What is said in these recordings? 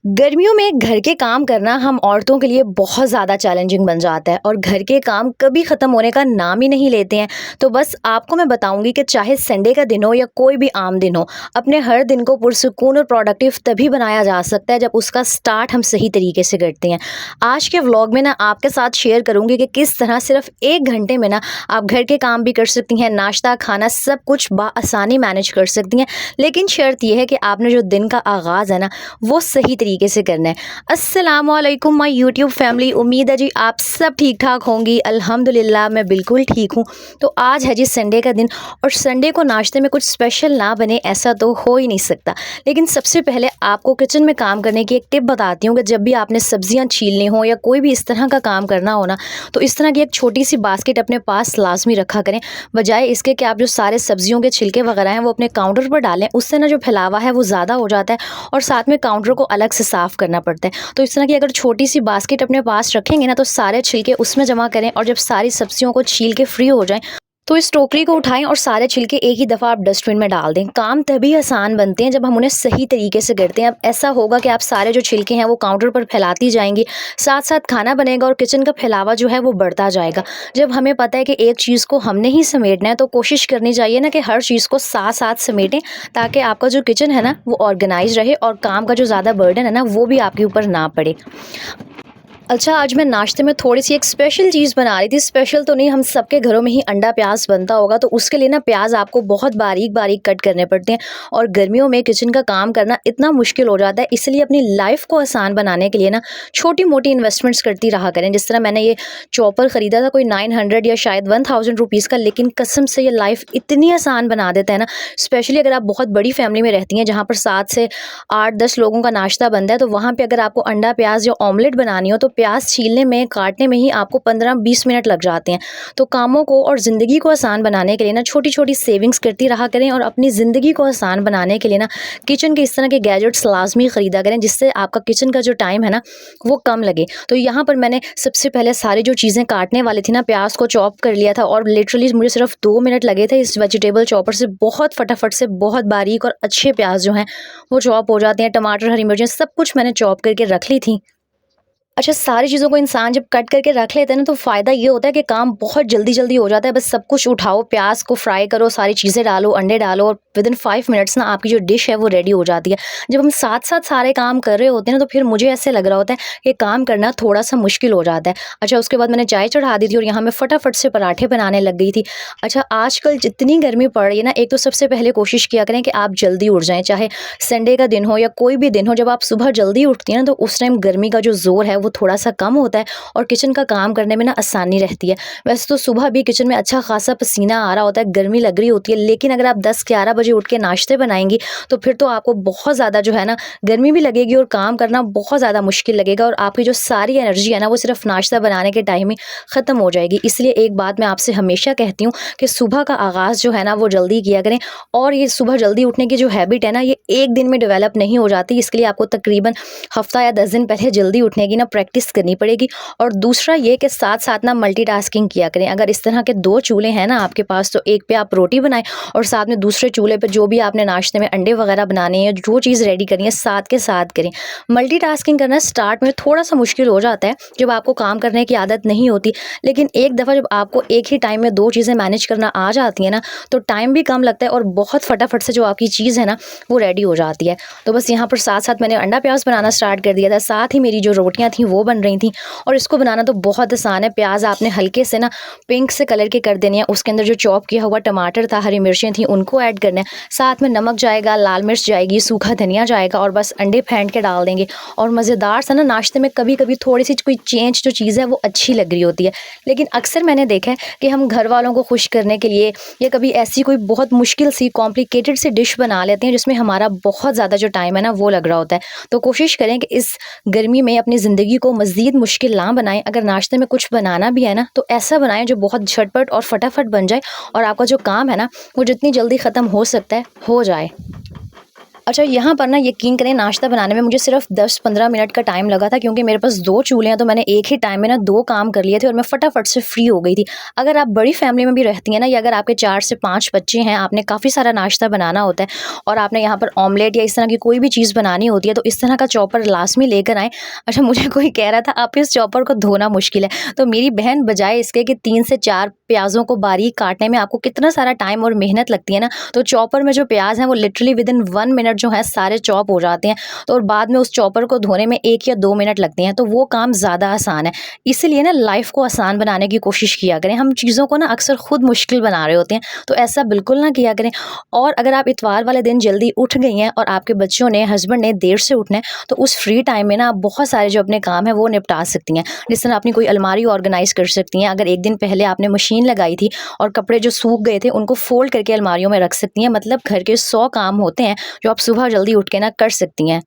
गर्मियों में घर के काम करना हम औरतों के लिए बहुत ज़्यादा चैलेंजिंग बन जाता है और घर के काम कभी ख़त्म होने का नाम ही नहीं लेते हैं। तो बस आपको मैं बताऊंगी कि चाहे संडे का दिन हो या कोई भी आम दिन हो, अपने हर दिन को पुरसुकून और प्रोडक्टिव तभी बनाया जा सकता है जब उसका स्टार्ट हम सही तरीके से करते हैं। आज के व्लॉग में ना आपके साथ शेयर करूंगी कि किस तरह सिर्फ 1 घंटे में ना आप घर के काम भी कर सकती हैं, नाश्ता खाना सब कुछ आसानी मैनेज कर सकती हैं। लेकिन शर्त यह है कि आपने जो दिन का आगाज़ है ना वो सही तरीके से करना है। अस्सलाम वालेकुम माय यूट्यूब फैमिली, उम्मीद है जी आप सब ठीक ठाक होंगी। अल्हम्दुलिल्लाह मैं बिल्कुल ठीक हूँ। तो आज है जी संडे का दिन और संडे को नाश्ते में कुछ स्पेशल ना बने ऐसा तो हो ही नहीं सकता। लेकिन सबसे पहले आपको किचन में काम करने की एक टिप बताती हूँ कि जब भी आपने सब्जियाँ छीलनी हो या कोई भी इस तरह का काम करना हो ना, तो इस तरह की एक छोटी सी बास्केट अपने पास लाजमी रखा करें। बजाय इसके कि आप जो सारे सब्जियों के छिलके वगैरह हैं वो अपने काउंटर पर डालें, उससे ना जो फैलावा है वो ज़्यादा हो जाता है और साथ में काउंटर को अलग से साफ़ करना पड़ता है। तो इस तरह की अगर छोटी सी बास्केट अपने पास रखेंगे ना, तो सारे छिलके उसमें जमा करें और जब सारी सब्जियों को छील के फ्री हो जाएं तो इस टोकरी को उठाएं और सारे छिलके एक ही दफ़ा आप डस्टबिन में डाल दें। काम तभी आसान बनते हैं जब हम उन्हें सही तरीके से करते हैं। अब ऐसा होगा कि आप सारे जो छिलके हैं वो काउंटर पर फैलाती जाएंगी, साथ साथ खाना बनेगा और किचन का फैलावा जो है वो बढ़ता जाएगा। जब हमें पता है कि एक चीज़ को हमने ही समेटना है तो कोशिश करनी चाहिए ना कि हर चीज़ को साथ साथ समेटें, ताकि आपका जो किचन है ना वो ऑर्गेनाइज रहे और काम का जो ज़्यादा बर्डन है ना वो भी आपके ऊपर ना पड़े। अच्छा, आज मैं नाश्ते में थोड़ी-सी एक स्पेशल चीज़ बना रही थी। स्पेशल तो नहीं, हम सबके घरों में ही अंडा प्याज़ बनता होगा, तो उसके लिए ना प्याज़ आपको बहुत बारीक-बारीक कट करने पड़ते हैं और गर्मियों में किचन का काम करना इतना मुश्किल हो जाता है। इसलिए अपनी लाइफ़ को आसान बनाने के लिए ना छोटी-मोटी इन्वेस्टमेंट्स करती रहा करें। जिस तरह मैंने ये चॉपर ख़रीदा था कोई 900 या शायद 1000 रुपीज़ का, लेकिन कसम से ये लाइफ़ इतनी आसान बना देता है ना। स्पेशली अगर आप बहुत बड़ी फैमिली में रहती हैं जहाँ पर 7 से 8-10 लोगों का नाश्ता बनता है, तो वहाँ पे अगर आपको अंडा प्याज़ या ऑमलेट बनानी हो तो प्याज छीलने में काटने में ही आपको 15-20 मिनट लग जाते हैं। तो कामों को और ज़िंदगी को आसान बनाने के लिए ना छोटी छोटी सेविंग्स करती रहा करें और अपनी ज़िंदगी को आसान बनाने के लिए ना किचन के इस तरह के गैजेट्स लाजमी ख़रीदा करें, जिससे आपका किचन का जो टाइम है ना वो कम लगे। तो यहाँ पर मैंने सबसे पहले सारी जो चीज़ें काटने वाली थी ना, प्याज को चॉप कर लिया था और लिटरली मुझे सिर्फ 2 मिनट लगे थे इस वेजिटेबल चॉपर से। बहुत फटाफट से बहुत बारीक और अच्छे प्याज जो हैं वो चॉप हो जाते हैं। टमाटर, हरी मिर्चें सब कुछ मैंने चॉप करके रख ली थी। अच्छा, सारी चीज़ों को इंसान जब कट करके रख लेता है ना, तो फ़ायदा ये होता है कि काम बहुत जल्दी-जल्दी हो जाता है। बस सब कुछ उठाओ, प्याज़ को फ्राई करो, सारी चीज़ें डालो, अंडे डालो और विदिन 5 मिनट्स ना आपकी जो डिश है वो रेडी हो जाती है। जब हम साथ-साथ सारे काम कर रहे होते हैं ना, तो फिर मुझे ऐसे लग रहा होता है कि काम करना थोड़ा-सा मुश्किल हो जाता है। अच्छा, उसके बाद मैंने चाय चढ़ा दी थी और यहाँ मैं फटाफट से पराठे बनाने लग गई थी। अच्छा, आजकल जितनी गर्मी पड़ रही है ना, एक तो सबसे पहले कोशिश किया करें कि आप जल्दी उठ जाएँ, चाहे संडे का दिन हो या कोई भी दिन हो। जब आप सुबह जल्दी उठती हैं ना, तो उस टाइम गर्मी का जो ज़ोर है वो थोड़ा-सा कम होता है और किचन का काम करने में ना आसानी रहती है। वैसे तो सुबह भी किचन में अच्छा खासा पसीना आ रहा होता है, गर्मी लग रही होती है, लेकिन अगर आप 10-11 बजे उठ के नाश्ते बनाएँगी तो फिर तो आपको बहुत ज़्यादा जो है ना गर्मी भी लगेगी और काम करना बहुत ज़्यादा मुश्किल लगेगा और आपकी जो सारी एनर्जी है ना वो सिर्फ नाश्ता बनाने के टाइम ही ख़त्म हो जाएगी। इसलिए एक बात मैं आपसे हमेशा कहती हूँ कि सुबह का आगाज़ जो है ना वो जल्दी किया करें। और ये सुबह जल्दी उठने की जो हैबिट है ना, ये एक दिन में डेवलप नहीं हो जाती। इसके लिए आपको तकरीबन हफ्ता या 10 दिन पहले जल्दी उठने की ना प्रैक्टिस करनी पड़ेगी। और दूसरा ये कि साथ-साथ ना मल्टीटास्किंग किया करें। अगर इस तरह के 2 चूल्हे हैं ना आपके पास, तो एक पे आप रोटी बनाएँ और साथ में दूसरे चूल्हे पे जो भी आपने नाश्ते में अंडे वगैरह बनाने हैं, जो चीज़ रेडी करनी है, साथ के साथ करें। मल्टीटास्किंग करना स्टार्ट में थोड़ा-सा मुश्किल हो जाता है, जब आपको काम करने की आदत नहीं होती। लेकिन एक दफ़ा जब आपको एक ही टाइम में 2 चीज़ें मैनेज करना आ जाती हैं ना, तो टाइम भी कम लगता है और बहुत फटाफट से जो आपकी चीज़ है ना, वो रेडी हो जाती है। तो बस यहाँ पर साथ-साथ मैंने अंडा प्याज़ बनाना स्टार्ट कर दिया था, साथ ही मेरी जो रोटियाँ थीं वो बन रही थीं और इसको बनाना तो बहुत आसान है। प्याज आपने हल्के से ना पिंक से कलर के कर देने हैं, उसके अंदर जो चॉप किया हुआ टमाटर था, हरी मिर्चें थी, उनको ऐड करना है। साथ में नमक जाएगा, लाल मिर्च जाएगी, सूखा धनिया जाएगा और बस अंडे फेंट के डाल देंगे। और मज़ेदार सा ना नाश्ते में कभी-कभी थोड़ी-सी कोई चेंज जो चीज़ है वो अच्छी लग रही होती है। लेकिन अक्सर मैंने देखा है कि हम घर वालों को खुश करने के लिए या कभी ऐसी कोई बहुत मुश्किल सी कॉम्प्लिकेटेड सी डिश बना लेते हैं जिसमें हमारा बहुत ज़्यादा जो टाइम है ना वो लग रहा होता है। तो कोशिश करें कि इस गर्मी में अपनी ज़िंदगी को मज़ीद मुश्किल ना बनाएं। अगर नाश्ते में कुछ बनाना भी है ना, तो ऐसा बनाएं जो बहुत झटपट और फटाफट बन जाए और आपका जो काम है ना वो जितनी जल्दी ख़त्म हो सकता है हो जाए। अच्छा, यहाँ पर ना यकीन करें नाश्ता बनाने में मुझे सिर्फ़ 10-15 मिनट का टाइम लगा था, क्योंकि मेरे पास 2 चूल्हे हैं, तो मैंने एक ही टाइम में ना 2 काम कर लिए थे और मैं फटाफट से फ्री हो गई थी। अगर आप बड़ी फ़ैमिली में भी रहती हैं ना, या अगर आपके 4 से 5 बच्चे हैं, आपने काफ़ी सारा नाश्ता बनाना होता है और आपने यहाँ पर ऑमलेट या इस तरह की कोई भी चीज़ बनानी होती है, तो इस तरह का चॉपर लास्ट में लेकर आएँ। अच्छा, मुझे कोई कह रहा था आप इस चॉपर को धोना मुश्किल है, तो मेरी बहन बजाए इसके कि 3 से 4 प्याज़ों को बारीक काटने में आपको कितना सारा टाइम और मेहनत लगती है ना, तो चॉपर में जो प्याज़ हैं वो लिटरली विदिन 1 मिनट जो है सारे चॉप हो जाते हैं। तो और बाद में उस चॉपर को धोने में 1 या 2 मिनट लगते हैं, तो वो काम ज़्यादा आसान है। इसीलिए ना लाइफ़ को आसान बनाने की कोशिश किया करें। हम चीज़ों को ना अक्सर खुद मुश्किल बना रहे होते हैं, तो ऐसा बिल्कुल ना किया करें। और अगर आप इतवार वाले दिन जल्दी उठ गई हैं और आपके बच्चों ने, हस्बैंड ने देर से उठना है, तो उस फ्री टाइम में ना आप बहुत सारे जो अपने काम हैं वो निपटा सकती हैं। जिस तरह अपनी कोई अलमारी ऑर्गेनाइज़ कर सकती हैं। अगर 1 दिन पहले आपने मशीन लगाई थी और कपड़े जो सूख गए थे उनको फ़ोल्ड करके अलमारियों में रख सकती हैं। मतलब घर के 100 काम होते हैं जो आप सुबह जल्दी उठ के ना कर सकती हैं।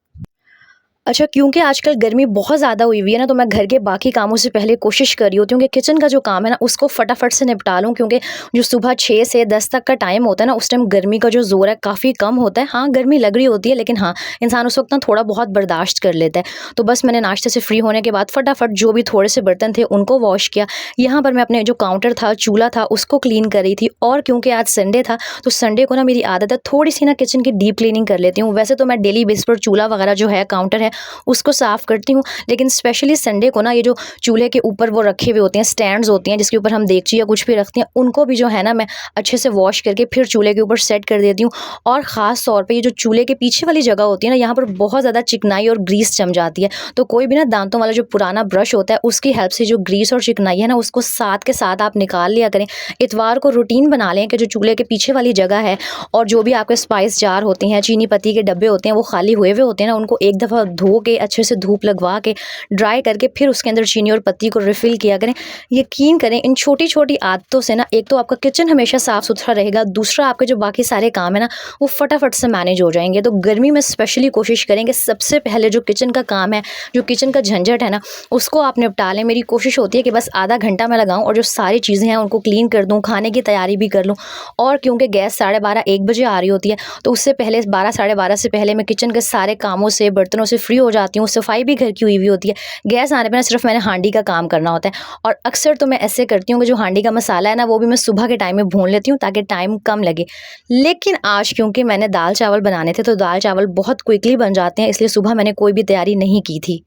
अच्छा, क्योंकि आजकल गर्मी बहुत ज़्यादा हुई हुई है ना, तो मैं घर के बाकी कामों से पहले कोशिश कर रही होती हूँ कि किचन का जो काम है ना उसको फटाफट से निपटा लूँ, क्योंकि जो सुबह 6 से 10 तक का टाइम होता है ना, उस टाइम गर्मी का जो ज़ोर है काफ़ी कम होता है। हाँ, गर्मी लग रही होती है, लेकिन हाँ, इंसान उस वक्त ना थोड़ा बहुत बर्दाश्त कर लेता है। तो बस मैंने नाश्ते से फ्री होने के बाद फटाफट जो भी थोड़े से बर्तन थे उनको वॉश किया। यहाँ पर मैं अपने जो काउंटर था, चूल्हा था, उसको क्लीन कर रही थी। और क्योंकि आज संडे था, तो संडे को ना मेरी आदत है थोड़ी सी ना किचन की डीप क्लीनिंग कर लेती हूँ। वैसे तो मैं डेली बेस पर चूल्हा वगैरह जो है, काउंटर है, उसको साफ़ करती हूँ, लेकिन स्पेशली संडे को ना ये जो चूल्हे के ऊपर वो रखे हुए होते हैं, स्टैंड्स होती हैं जिसके ऊपर हम देगची या कुछ भी रखते हैं, उनको भी जो है ना मैं अच्छे से वॉश करके फिर चूल्हे के ऊपर सेट कर देती हूँ। और ख़ास तौर पे ये जो चूल्हे के पीछे वाली जगह होती है ना, यहाँ पर बहुत ज़्यादा चिकनाई और ग्रीस जम जाती है। तो कोई भी ना दांतों वाला जो पुराना ब्रश होता है, उसकी हेल्प से जो ग्रीस और चिकनाई है ना, उसको साथ के साथ आप निकाल लिया करें। इतवार को रूटीन बना लें कि जो चूल्हे के पीछे वाली जगह है और जो भी आपके स्पाइस जार होते हैं, चीनी पत्ती के डब्बे होते हैं, वो खाली हुए हुए होते हैं ना, उनको एक दफ़ा धो के अच्छे से धूप लगवा के ड्राई करके फिर उसके अंदर चीनी और पत्ती को रिफ़िल किया करें। यकीन करें इन छोटी-छोटी आदतों से ना एक तो आपका किचन हमेशा साफ़-सुथरा रहेगा, दूसरा आपके जो बाकी सारे काम है ना वो फटाफट से मैनेज हो जाएँगे। तो गर्मी में स्पेशली कोशिश करें कि सबसे पहले जो किचन का काम है, जो किचन का झंझट है ना, उसको आप निपटा लें। मेरी कोशिश होती है कि बस आधा घंटा मैं लगाऊँ और जो सारी चीज़ें हैं उनको क्लीन कर दूँ, खाने की तैयारी भी कर लूँ। और क्योंकि गैस 12:30-1 बजे आ रही होती है, तो उससे पहले 12 साढ़े 12 से पहले मैं किचन के सारे कामों से, बर्तनों से फ्री हो जाती हूँ। सफाई भी घर की हुई हुई होती है। गैस आने पे ना सिर्फ मैंने हांडी का काम करना होता है। और अक्सर तो मैं ऐसे करती हूँ कि जो हांडी का मसाला है ना, वो भी मैं सुबह के टाइम में भून लेती हूँ ताकि टाइम कम लगे। लेकिन आज क्योंकि मैंने दाल चावल बनाने थे, तो दाल चावल बहुत क्विकली बन जाते हैं, इसलिए सुबह मैंने कोई भी तैयारी नहीं की थी।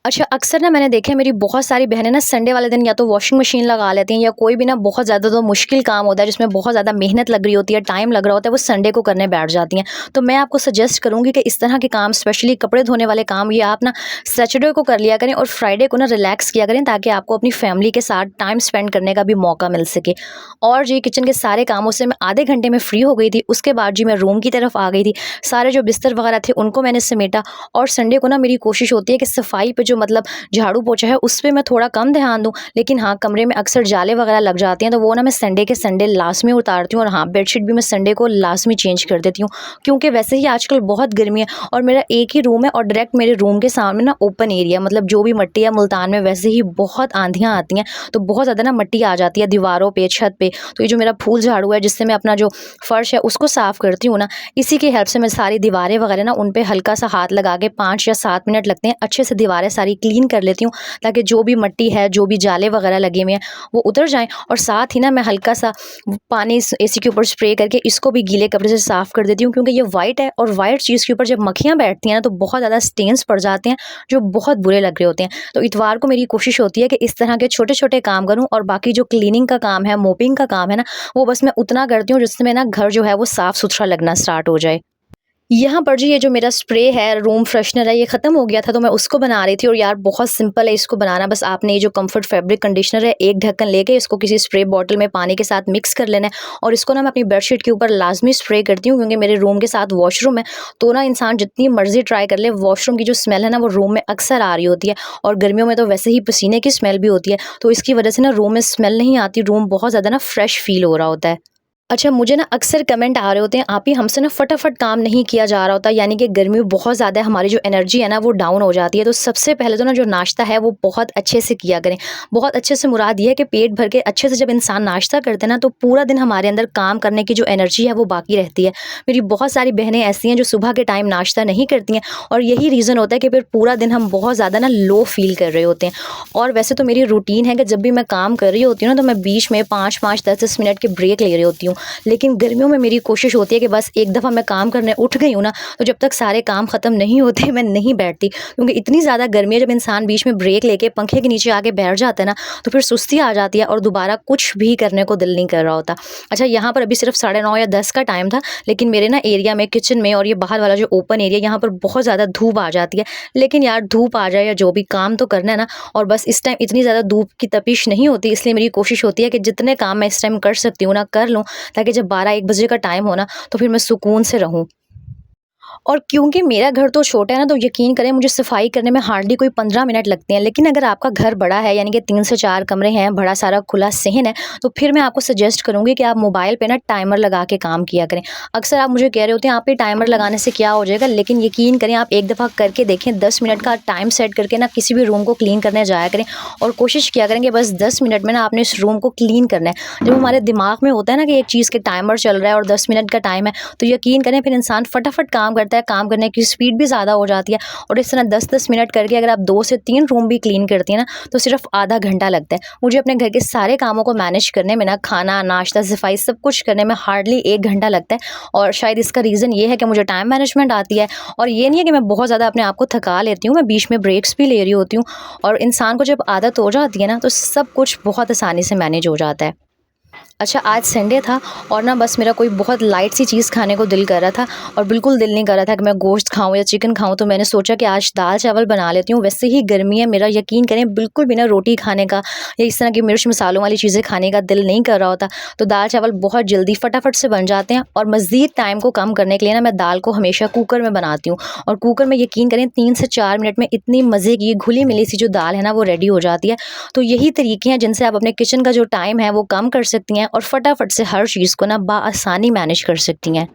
अच्छा, अक्सर ना मैंने देखा है मेरी बहुत सारी बहनें ना संडे वाले दिन या तो वॉशिंग मशीन लगा लेती हैं, या कोई भी ना बहुत ज़्यादा जो मुश्किल काम होता है जिसमें बहुत ज़्यादा मेहनत लग रही होती है, टाइम लग रहा होता है, वो संडे को करने बैठ जाती हैं। तो मैं आपको सजेस्ट करूँगी कि इस तरह के काम, स्पेशली कपड़े धोने वाले काम, ये आप ना सैटरडे को कर लिया करें और फ्राइडे को ना रिलैक्स किया करें, ताकि आपको अपनी फैमिली के साथ टाइम स्पेंड करने का भी मौका मिल सके। और जी किचन के सारे कामों से मैं आधे घंटे में फ्री हो गई थी। उसके बाद जी मैं रूम की तरफ आ गई थी। सारे जो बिस्तर वगैरह थे उनको मैंने समेटा। और संडे को ना मेरी कोशिश होती है कि सफाई पे जो मतलब झाड़ू पोछा है उस पे मैं थोड़ा कम ध्यान दूँ, लेकिन हाँ, कमरे में अक्सर जाले वगैरह लग जाते हैं, तो वो ना मैं संडे के संडे लाज़मी उतारती हूँ। और हाँ, बेडशीट भी मैं संडे को लाज़मी चेंज कर देती हूँ, क्योंकि वैसे ही आजकल बहुत गर्मी है और मेरा एक ही रूम है और डायरेक्ट मेरे रूम के सामने ना ओपन एरिया, मतलब जो भी मिट्टी है, मुल्तान में वैसे ही बहुत आंधियाँ आती हैं, तो बहुत ज़्यादा ना मिट्टी आ जाती है दीवारों पे, छत पे। तो ये जो मेरा फूल झाड़ू है जिससे मैं अपना जो फर्श है उसको साफ़ करती हूँ ना, इसी की हेल्प से मैं सारी दीवारें वगैरह ना उन पे हल्का सा हाथ लगा के 5 या 7 मिनट लगते हैं, अच्छे से दीवारें सारी क्लीन कर लेती हूँ, ताकि जो भी मिट्टी है, जो भी जाले वगैरह लगे हुए हैं, वो उतर जाएँ। और साथ ही ना मैं हल्का सा पानी इस एसी के ऊपर स्प्रे करके इसको भी गीले कपड़े से साफ़ कर देती हूँ, क्योंकि ये वाइट है और वाइट चीज़ के ऊपर जब मक्खियाँ बैठती हैं ना, तो बहुत ज़्यादा स्टेन्स पड़ जाते हैं, जो बहुत बुरे लग रहे होते हैं। तो इतवार को मेरी कोशिश होती है कि इस तरह के छोटे-छोटे काम करूँ, और बाकी जो क्लीनिंग का काम है, मोपिंग का काम है ना, वो बस मैं उतना करती हूँ जिससे ना घर जो है वो साफ़-सुथरा लगना स्टार्ट हो जाए। यहाँ पर जी ये जो मेरा स्प्रे है, रूम फ्रेशनर है, ये ख़त्म हो गया था, तो मैं उसको बना रही थी। और यार बहुत सिंपल है इसको बनाना। बस आपने ये जो कम्फर्ट फैब्रिक कंडीशनर है, एक ढक्कन लेके इसको किसी स्प्रे बॉटल में पानी के साथ मिक्स कर लेना है, और इसको ना मैं अपनी बेडशीट के ऊपर लाजमी स्प्रे करती हूँ, क्योंकि मेरे रूम के साथ वॉशरूम है। तो ना इंसान जितनी मर्जी ट्राई कर ले, वॉशरूम की जो स्मेल है ना वो रूम में अक्सर आ रही होती है, और गर्मियों में तो वैसे ही पसीने की स्मेल भी होती है, तो इसकी वजह से ना रूम में स्मेल नहीं आती, रूम बहुत ज़्यादा ना फ्रेश फील हो रहा होता है। अच्छा, मुझे ना अक्सर कमेंट आ रहे होते हैं, आप ही हमसे ना फटाफट काम नहीं किया जा रहा होता, यानी कि गर्मी बहुत ज़्यादा है, हमारी जो एनर्जी है ना वो डाउन हो जाती है। तो सबसे पहले तो ना जो नाश्ता है वो बहुत अच्छे से किया करें। बहुत अच्छे से मुराद ये है कि पेट भर के अच्छे से जब इंसान नाश्ता करते हैं ना, तो पूरा दिन हमारे अंदर काम करने की जो एनर्जी है वो बाकी रहती है। मेरी बहुत सारी बहनें ऐसी हैं जो सुबह के टाइम नाश्ता नहीं करती हैं, और यही रीज़न होता है कि फिर पूरा दिन हम बहुत ज़्यादा ना लो फ़ील कर रहे होते हैं। और वैसे तो मेरी रूटीन है कि जब भी मैं काम कर रही होती हूँ ना, तो मैं बीच में 5-5, 10-10 मिनट के ब्रेक ले रही होती हूँ। लेकिन गर्मियों में मेरी कोशिश होती है कि बस एक दफ़ा मैं काम करने उठ गई हूँ ना, तो जब तक सारे काम ख़त्म नहीं होते मैं नहीं बैठती, क्योंकि इतनी ज़्यादा गर्मी है, जब इंसान बीच में ब्रेक लेके पंखे के नीचे आके बैठ जाता है ना, तो फिर सुस्ती आ जाती है और दोबारा कुछ भी करने को दिल नहीं कर रहा होता। अच्छा, यहाँ पर अभी सिर्फ 9:30 या 10 का टाइम था, लेकिन मेरे ना एरिया में, किचन में और ये बाहर वाला जो ओपन एरिया, यहाँ पर बहुत ज़्यादा धूप आ जाती है। लेकिन यार, धूप आ जाए या जो भी, काम तो करना है ना। और बस इस टाइम इतनी ज़्यादा धूप की तपिश नहीं होती, इसलिए मेरी कोशिश होती है कि जितने काम मैं इस टाइम कर सकती हूँ ना, कर लूँ, ताकि जब 12-1 बजे का टाइम हो ना, तो फिर मैं सुकून से रहूँ। और क्योंकि मेरा घर तो छोटा है ना, तो यकीन करें मुझे सफाई करने में हार्डली कोई 15 मिनट लगते हैं। लेकिन अगर आपका घर बड़ा है, यानी कि 3 से 4 कमरे हैं, बड़ा सारा खुला सहन है, तो फिर मैं आपको सजेस्ट करूँगी कि आप मोबाइल पे ना टाइमर लगा के काम किया करें। अक्सर आप मुझे कह रहे होते हैं, आप ये टाइमर लगाने से क्या हो जाएगा? लेकिन यकीन करें, आप एक दफ़ा करके देखें, 10 मिनट का टाइम सेट करके ना किसी भी रूम को क्लीन करने जाया करें, और कोशिश किया करें कि बस 10 मिनट में ना आपने इस रूम को क्लीन करना है। जब हमारे दिमाग में होता है ना कि एक चीज़ के टाइमर चल रहा है और 10 मिनट का टाइम है, तो यकीन करें फिर इंसान फटाफट काम करता है, काम करने की स्पीड भी ज़्यादा हो जाती है। और इस तरह 10-10 मिनट करके अगर आप 2 से 3 रूम भी क्लीन करती हैं ना, तो सिर्फ आधा घंटा लगता है। मुझे अपने घर के सारे कामों को मैनेज करने में ना, खाना, नाश्ता, सफाई सब कुछ करने में हार्डली 1 घंटा लगता है। और शायद इसका रीज़न ये है कि मुझे टाइम मैनेजमेंट आती है, और ये नहीं है कि मैं बहुत ज़्यादा अपने आप को थका लेती हूँ, मैं बीच में ब्रेक्स भी ले रही होती हूँ। और इंसान को जब आदत हो जाती है ना, तो सब कुछ बहुत आसानी से मैनेज हो जाता है। अच्छा, आज संडे था, और ना बस मेरा कोई बहुत लाइट सी चीज़ खाने को दिल कर रहा था, और बिल्कुल दिल नहीं कर रहा था कि मैं गोश्त खाऊँ या चिकन खाऊँ, तो मैंने सोचा कि आज दाल-चावल बना लेती हूँ। वैसे ही गर्मी है, मेरा यकीन करें बिल्कुल भी ना रोटी खाने का या इस तरह की मिर्च मसालों वाली चीज़ें खाने का दिल नहीं कर रहा होता। तो दाल-चावल बहुत जल्दी फटाफट से बन जाते हैं, और मज़ीद टाइम को कम करने के लिए ना मैं दाल को हमेशा कुकर में बनाती हूँ। और कुकर में यकीन करें 3 से 4 मिनट में इतनी मज़े की घुली-मिली सी जो दाल है ना, वो रेडी हो जाती है। तो यही तरीके हैं जिनसे आप अपने किचन का जो टाइम है वो कम कर सकती हैं, और फटाफट से हर चीज़ को ना बआसानी मैनेज कर सकती हैं।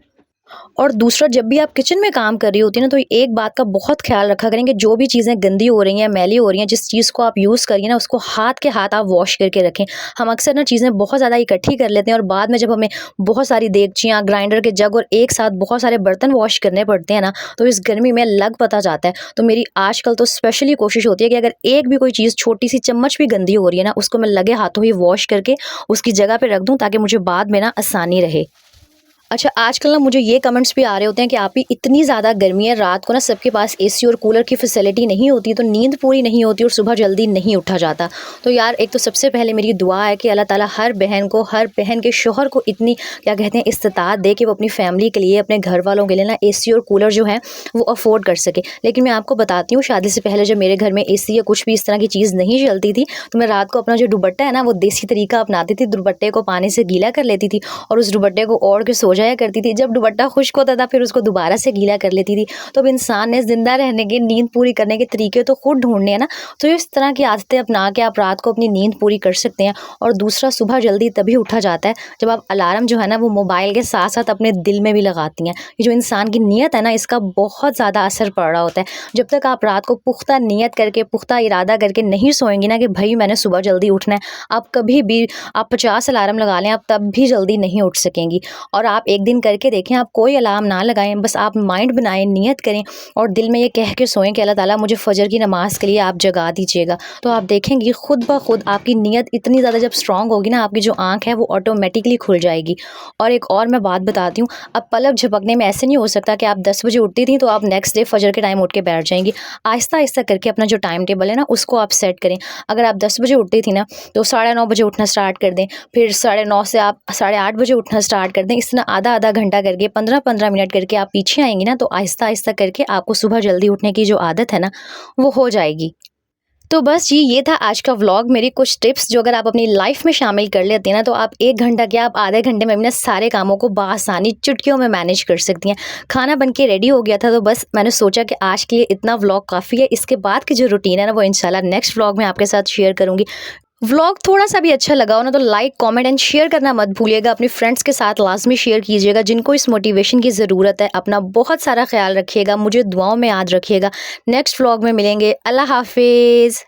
और दूसरा, जब भी आप किचन में काम कर रही होती हैं ना, तो एक बात का बहुत ख्याल रखा करें कि जो भी चीज़ें गंदी हो रही हैं, मैली हो रही हैं, जिस चीज़ को आप यूज़ करिए ना, उसको हाथ के हाथ आप वॉश करके रखें। हम अक्सर ना चीज़ें बहुत ज़्यादा इकट्ठी कर लेते हैं, और बाद में जब हमें बहुत सारी देगचियाँ, ग्राइंडर के जग और एक साथ बहुत सारे बर्तन वॉश करने पड़ते हैं ना, तो इस गर्मी में लग पता जाता है। तो मेरी आजकल तो स्पेशली कोशिश होती है कि अगर एक भी कोई चीज़, छोटी सी चम्मच भी गंदी हो रही है ना, उसको मैं लगे हाथों ही वॉश करके उसकी जगह पे रख दूँ, ताकि मुझे बाद में ना आसानी रहे। अच्छा, आजकल ना मुझे ये कमेंट्स भी आ रहे होते हैं कि आप ही, इतनी ज़्यादा गर्मी है, रात को ना सबके पास एसी और कूलर की फैसिलिटी नहीं होती, तो नींद पूरी नहीं होती और सुबह जल्दी नहीं उठा जाता। तो यार, एक तो सबसे पहले मेरी दुआ है कि अल्लाह ताला हर बहन को, हर बहन के शौहर को इतनी, क्या कहते हैं, इस्तिताअत दे कि वो अपनी फैमिली के लिए, अपने घर वालों के लिए ना एसी और कूलर जो है वो अफोर्ड कर सके। लेकिन मैं आपको बताती हूँ, शादी से पहले जब मेरे घर में एसी या कुछ भी इस तरह की चीज़ नहीं चलती थी, तो मैं रात को अपना जो दुपट्टा है ना, वो देसी तरीका अपनाती थी। दुपट्टे को पानी से गीला कर लेती थी, और उस दुपट्टे को ओढ़ के सो जाया करती थी। जब दुपट्टा खुश्क होता था, फिर उसको दोबारा से गीला कर लेती थी। तो अब इंसान ने ज़िंदा रहने के, नींद पूरी करने के तरीके तो खुद ढूँढने हैं ना। तो इस तरह की आदतें अपना के आप रात को अपनी नींद पूरी कर सकते हैं। और दूसरा, सुबह जल्दी तभी उठा जाता है जब आप अलार्म जो है ना, वो मोबाइल के साथ-साथ अपने दिल में भी लगाती हैं। ये जो इंसान की नीयत है ना, इसका बहुत ज़्यादा असर पड़ रहा होता है। जब तक आप रात को पुख्ता नीयत करके, पुख्ता इरादा करके नहीं सोएँगी ना कि भई मैंने सुबह जल्दी उठना है, आप कभी भी, आप 50 अलार्म लगा लें, आप तब भी जल्दी नहीं उठ सकेंगी। और आप एक दिन करके देखें, आप कोई अलार्म ना लगाएं, बस आप माइंड बनाएं, नियत करें, और दिल में ये कह के सोएं कि अल्लाह ताला मुझे फजर की नमाज के लिए आप जगा दीजिएगा। तो आप देखेंगी खुद ब खुद आपकी नियत इतनी ज़्यादा जब स्ट्रांग होगी ना, आपकी जो आँख है वो ऑटोमेटिकली खुल जाएगी। और एक और मैं बात बताती हूँ, अब पलक झपकने में ऐसे नहीं हो सकता कि आप 10 बजे उठती थी तो आप नेक्स्ट डे फजर के टाइम उठ के बैठ जाएंगी। आहिस्ता आहिस्ता करके अपना जो टाइम टेबल है ना, उसको आप सेट करें। अगर आप 10 बजे उठती थी ना, तो 9:30 बजे उठना स्टार्ट कर दें, फिर 9:30 से आप 8:30 बजे उठना स्टार्ट कर दें। इस तरह आधा आधा घंटा करके, 15-15 मिनट करके आप पीछे आएंगी ना, तो आहिस्ता आहिस्ता करके आपको सुबह जल्दी उठने की जो आदत है ना, वो हो जाएगी। तो बस जी, ये था आज का व्लॉग, मेरी कुछ टिप्स जो अगर आप अपनी लाइफ में शामिल कर लेती हैं ना, तो आप 1 घंटा क्या, आप आधे घंटे में अपने सारे कामों को बआसानी चुटकियों में मैनेज कर सकती हैं। खाना बन के रेडी हो गया था, तो बस मैंने सोचा कि आज के लिए इतना व्लॉग काफ़ी है। इसके बाद की जो रूटीन है ना, वो इंशाल्लाह नेक्स्ट व्लॉग में आपके साथ शेयर करूँगी। व्लॉग थोड़ा सा भी अच्छा लगा हो ना तो लाइक कमेंट एंड शेयर करना मत भूलिएगा। अपने फ्रेंड्स के साथ लाजमी शेयर कीजिएगा जिनको इस मोटिवेशन की ज़रूरत है। अपना बहुत सारा ख्याल रखिएगा, मुझे दुआओं में याद रखिएगा। नेक्स्ट व्लॉग में मिलेंगे। अल्लाह हाफिज़।